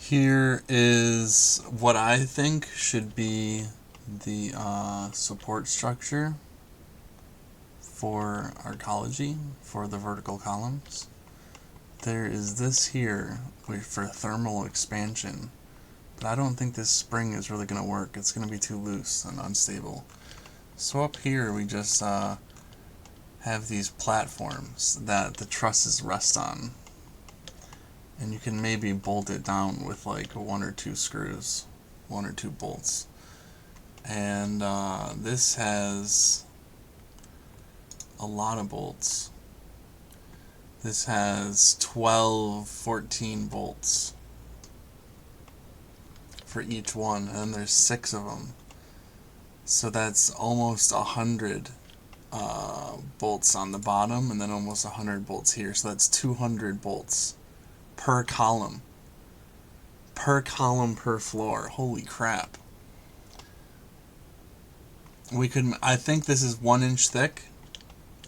Here is what I think should be the support structure for Arkology, for the vertical columns. There is this here for thermal expansion, but I don't think this spring is really going to work. It's going to be too loose and unstable. So up here we just have these platforms that the trusses rest on. And you can maybe bolt it down with like 1 or 2 screws, 1 or 2 bolts. And this has a lot of bolts. This has 12, 14 bolts for each one, and there's 6 of them. So that's almost 100 bolts on the bottom, and then almost 100 bolts here. So that's 200 bolts per column. Per floor. Holy crap. I think this is 1 inch thick.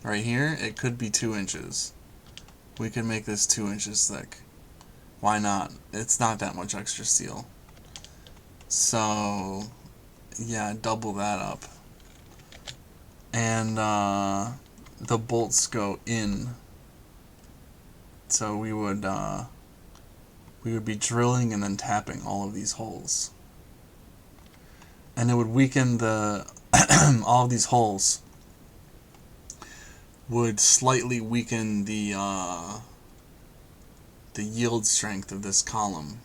Right here, it could be 2 inches. We could make this 2 inches thick. Why not? It's not that much extra steel. So, yeah, double that up. And the bolts go in. So we would be drilling and then tapping all of these holes. And it would weaken all of these holes would slightly weaken the yield strength of this column.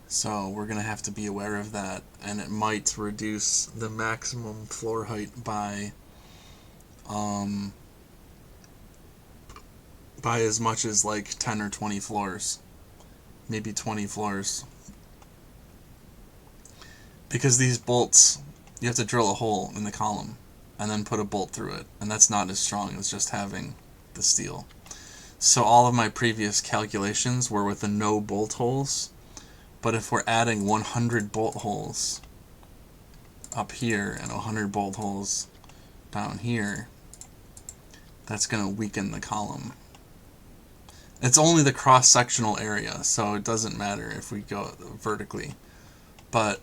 So we're going to have to be aware of that, and it might reduce the maximum floor height by as much as like 10 or 20 floors, maybe 20 floors. Because these bolts, you have to drill a hole in the column and then put a bolt through it, and that's not as strong as just having the steel. So all of my previous calculations were with the no bolt holes, but if we're adding 100 bolt holes up here and 100 bolt holes down here, that's going to weaken the column. It's only the cross-sectional area, so it doesn't matter if we go vertically. But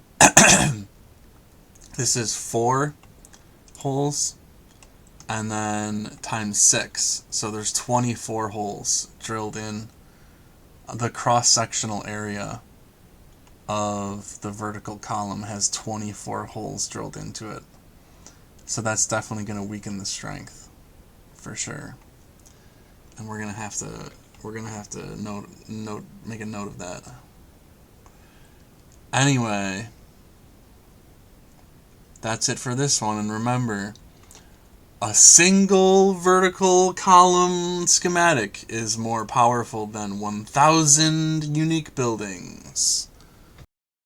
this is 4 holes and then times 6, so there's 24 holes drilled in the cross-sectional area of the vertical column. Has 24 holes drilled into it, so that's definitely going to weaken the strength for sure, and we're gonna have to make a note of that. Anyway, that's it for this one, and remember, a single vertical column schematic is more powerful than 1,000 unique buildings.